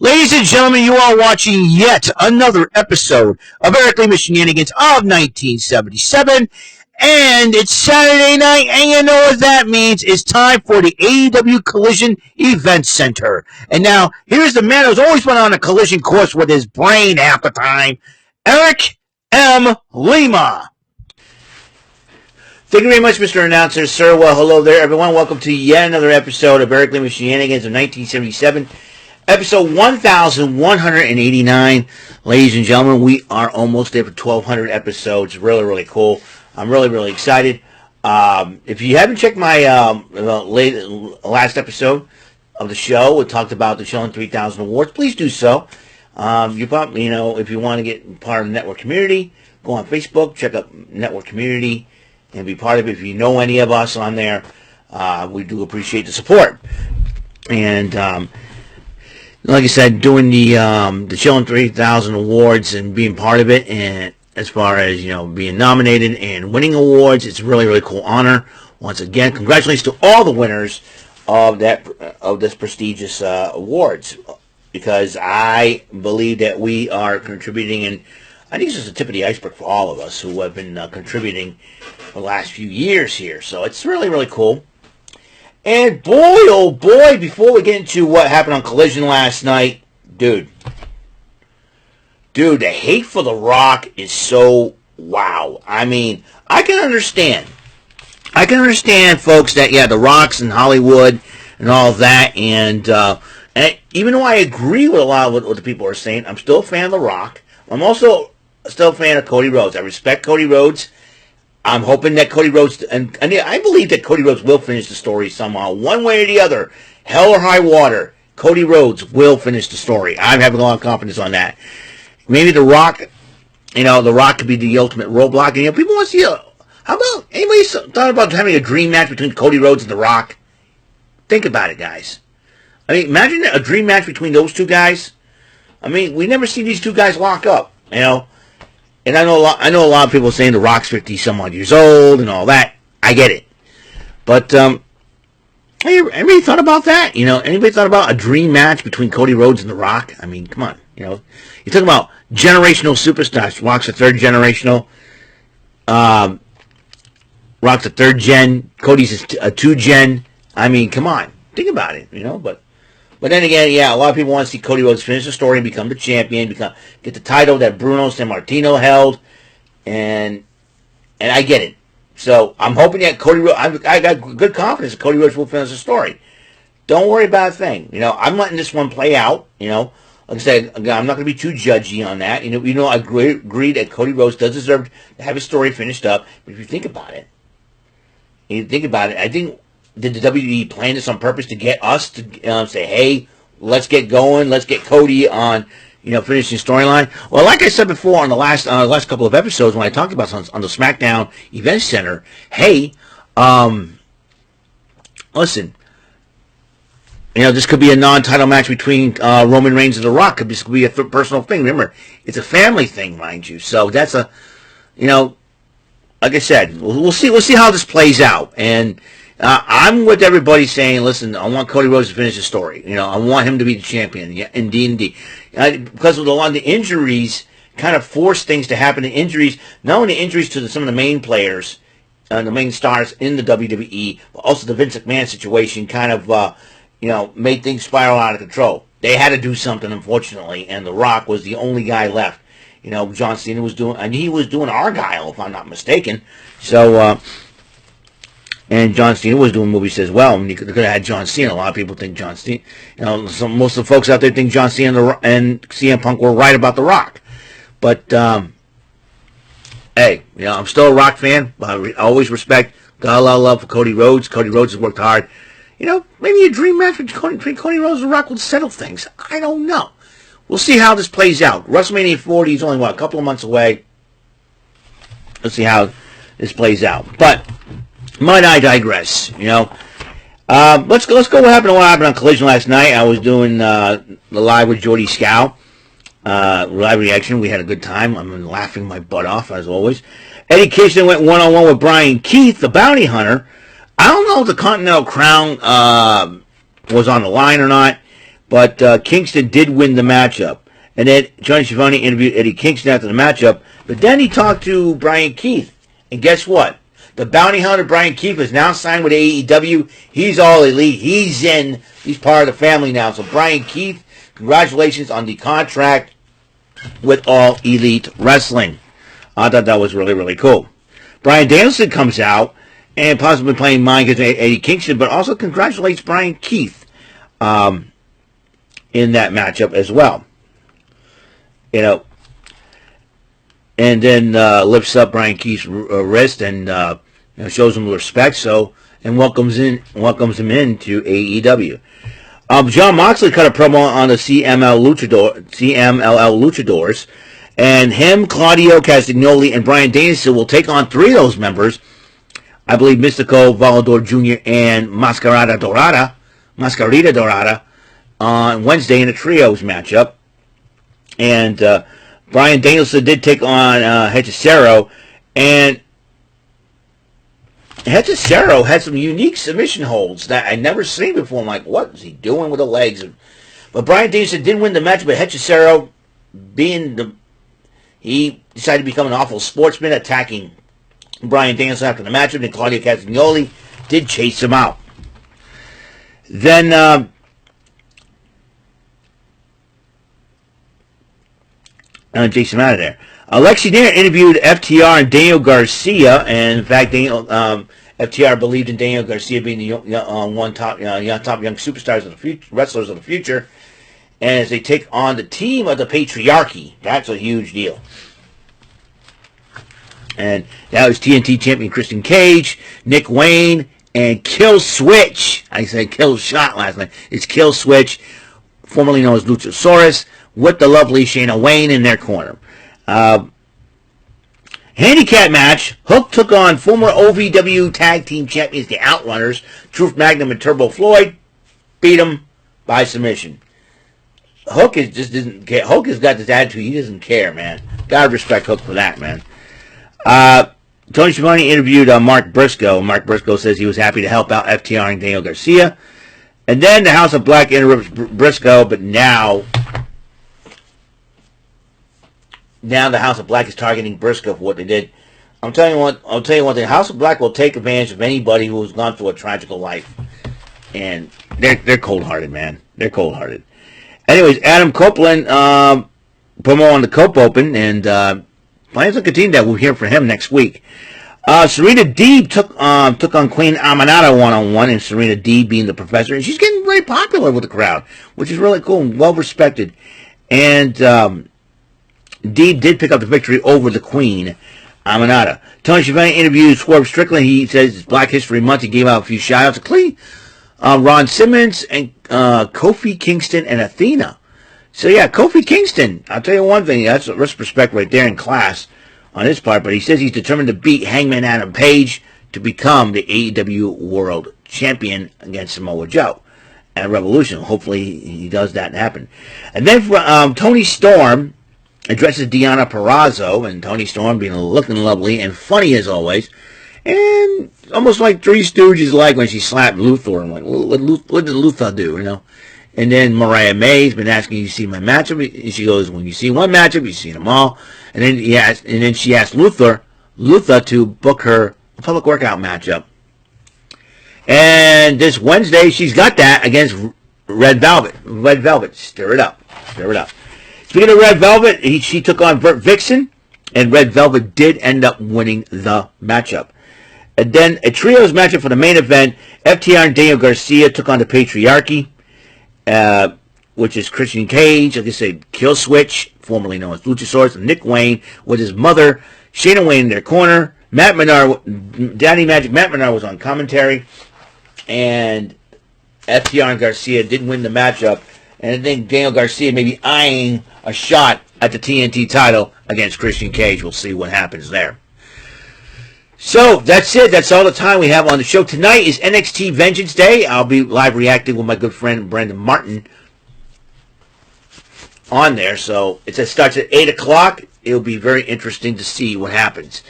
Ladies and gentlemen, you are watching yet another episode of Lima Shenanigans of 1977. And it's Saturday night, and you know what that means. It's time for the AEW Collision Event Center. And now, here's the man who's always been on a collision course with his brain half the time, Eric M. Lima. Thank you very much, Mr. Announcer, sir. Well, hello there, everyone. Welcome to yet another episode of Lima Shenanigans of 1977. Episode 1189. Ladies and gentlemen, we are almost there for 1200 episodes. Really, really cool. I'm really, really excited. If you haven't checked my last episode of the show, we talked about the Sheldon 3000 Awards. Please do so. You probably, if you want to get part of the network community, go on Facebook, check out network community, and be part of it. If you know any of us on there, we do appreciate the support. And like I said, doing the Sheldon 3000 Awards and being part of it, and as far as being nominated and winning awards, it's a really, really cool honor. Once again, congratulations to all the winners of this prestigious awards, because I believe that we are contributing, and I think this is the tip of the iceberg for all of us who have been contributing for the last few years here. So it's really, really cool. And boy, oh boy, before we get into what happened on Collision last night, dude, the hate for The Rock is so wow. I mean, I can understand, folks, that, The Rock's in Hollywood and all that, and even though I agree with a lot of what the people are saying, I'm still a fan of The Rock. I'm also still a fan of Cody Rhodes. I respect Cody Rhodes. I'm hoping that Cody Rhodes, and I believe that Cody Rhodes will finish the story somehow, one way or the other, hell or high water. Cody Rhodes will finish the story. I'm having a lot of confidence on that. Maybe The Rock, The Rock could be the ultimate roadblock. And people want to see, how about, anybody thought about having a dream match between Cody Rhodes and The Rock? Think about it, guys. I mean, imagine a dream match between those two guys. I mean, we never see these two guys lock up, And I know a lot of people saying The Rock's 50-some-odd years old and all that. I get it. But, anybody thought about that? Anybody thought about a dream match between Cody Rhodes and The Rock? I mean, come on. You're talking about generational superstars. Rock's a third generational. Rock's a third gen. Cody's a 2-gen. I mean, come on. Think about it, But then again, a lot of people want to see Cody Rhodes finish the story and become the champion, get the title that Bruno Sammartino held, and I get it. So I'm hoping that Cody Rhodes, I got good confidence that Cody Rhodes will finish the story. Don't worry about a thing. I'm letting this one play out. Like I said, again, I'm not going to be too judgy on that. I agree that Cody Rhodes does deserve to have his story finished up. But if you think about it, I think. Did the WWE plan this on purpose to get us to say, hey, let's get going, let's get Cody on, finishing storyline? Well, like I said before on the last couple of episodes when I talked about on the SmackDown Event Center, hey, listen, this could be a non-title match between Roman Reigns and The Rock. This could be a personal thing. Remember, it's a family thing, mind you. So that's a, like I said, we'll see how this plays out. And I'm with everybody saying, listen, I want Cody Rhodes to finish the story. I want him to be the champion. Yeah, indeed. Because of a lot of the injuries, kind of forced things to happen. The injuries, not only injuries to some of the main players, the main stars in the WWE, but also the Vince McMahon situation kind of, made things spiral out of control. They had to do something, unfortunately, and The Rock was the only guy left. John Cena was doing, and he was doing Argyle, if I'm not mistaken. So, and John Cena was doing movies as well. I mean, you could have had John Cena. A lot of people think John Cena. Most of the folks out there think John Cena and CM Punk were right about The Rock. But, hey, I'm still a Rock fan. I always respect, got a lot of love for Cody Rhodes. Cody Rhodes has worked hard. Maybe a dream match between Cody Rhodes and The Rock will settle things. I don't know. We'll see how this plays out. WrestleMania 40 is only, a couple of months away. Let's see how this plays out. But might I digress, Let's go what happened on Collision last night. I was doing the live with Jordy Scow. Live reaction. We had a good time. I'm laughing my butt off, as always. Eddie Kingston went one-on-one with Brian Keith, the bounty hunter. I don't know if the Continental Crown was on the line or not, But Kingston did win the matchup. And then Tony Schiavone interviewed Eddie Kingston after the matchup. But then he talked to Brian Keith. And guess what? The bounty hunter Brian Keith is now signed with AEW. He's all elite. He's in. He's part of the family now. So Brian Keith, congratulations on the contract with All Elite Wrestling. I thought that was really, really cool. Bryan Danielson comes out and possibly playing mine against Eddie Kingston, but also congratulates Brian Keith in that matchup as well. You know, and then lifts up Brian Keith's wrist and shows him respect. So and welcomes him into AEW. John Moxley cut a promo on the CMLL Luchadors, and him, Claudio Castagnoli, and Bryan Danielson will take on 3 of those members. I believe Mystico, Volador Jr., and Mascarita Dorada on Wednesday in a trios matchup. And Bryan Danielson did take on Hechicero, and Hechicero had some unique submission holds that I'd never seen before. I'm like, what is he doing with the legs? But Bryan Danielson did win the match, but Hechicero, he decided to become an awful sportsman, attacking Bryan Danielson after the matchup, and Claudio Castagnoli did chase him out. Then Jason out of there. Alexi Nair interviewed FTR and Daniel Garcia, and in fact, FTR believed in Daniel Garcia being the top young superstars of the future, wrestlers of the future, and as they take on the team of the Patriarchy, that's a huge deal. And that was TNT champion Christian Cage, Nick Wayne, and Kill Switch. I said Kill Shot last night. It's Kill Switch, formerly known as Luchasaurus, with the lovely Shayna Wayne in their corner. Handicap match, Hook took on former OVW tag team champions, the Outrunners, Truth Magnum and Turbo Floyd, beat them by submission. Hook just doesn't care. Hook has got this attitude, he doesn't care, man. Gotta respect Hook for that, man. Tony Schiavone interviewed Mark Briscoe. Mark Briscoe says he was happy to help out FTR and Daniel Garcia. And then the House of Black interrupts Briscoe, but now the House of Black is targeting Briscoe for what they did. I'll tell you one thing. The House of Black will take advantage of anybody who has gone through a tragical life. And they're cold-hearted, man. They're cold-hearted. Anyways, Adam Copeland, promo on the Cope Open, and plans to continue that. We'll hear from him next week. Serena Deeb took on Queen Aminata one-on-one, and Serena Deeb being the professor, and she's getting very popular with the crowd, which is really cool and well-respected. And Deeb did pick up the victory over the Queen, Aminata. Tony Schiavone interviewed Swerve Strickland. He says it's Black History Month. He gave out a few shout-outs to Ron Simmons and Kofi Kingston and Athena. So yeah, Kofi Kingston, I'll tell you one thing, that's respect right there in class on his part, but he says he's determined to beat Hangman Adam Page to become the AEW World Champion against Samoa Joe at Revolution. Hopefully he does that happen. And then for, Tony Storm addresses Deonna Purrazzo, and Tony Storm being looking lovely and funny as always, and almost like Three Stooges like when she slapped Luthor. I'm like, what did Luthor do, you know? And then Mariah May's been asking, you see my matchup? And she goes, when you see one matchup, you see them all. And then she asked Luthor to book her a public workout matchup. And this Wednesday, she's got that against Red Velvet. Red Velvet, stir it up. Speaking of Red Velvet, she took on Burt Vixen, and Red Velvet did end up winning the matchup. And then a trios matchup for the main event, FTR and Daniel Garcia took on the Patriarchy, which is Christian Cage, like I said, Kill Switch, formerly known as Luchasaurus, and Nick Wayne with his mother, Shayna Wayne in their corner. Matt Menard, Daddy Magic Matt Menard was on commentary, and FTR and Garcia didn't win the matchup, and I think Daniel Garcia may be eyeing a shot at the TNT title against Christian Cage. We'll see what happens there. So, that's it. That's all the time we have on the show. Tonight is NXT Vengeance Day. I'll be live reacting with my good friend Brandon Martin on there. So, it starts at 8 o'clock. It'll be very interesting to see what happens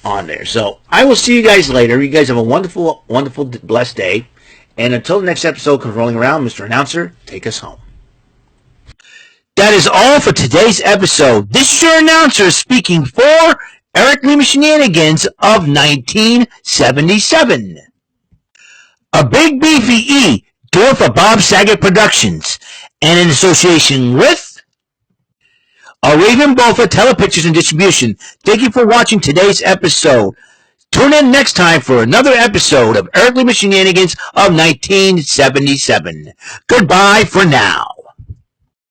on there. So, I will see you guys later. You guys have a wonderful, wonderful, blessed day. And until the next episode comes rolling around, Mr. Announcer, take us home. That is all for today's episode. This is your announcer speaking for Eric Lima Shenanigans of 1977. A Big Beefy E, do it for Bob Saget Productions, and in association with a Raven Bofa Telepictures and Distribution. Thank you for watching today's episode. Tune in next time for another episode of Eric Lima Shenanigans of 1977. Goodbye for now.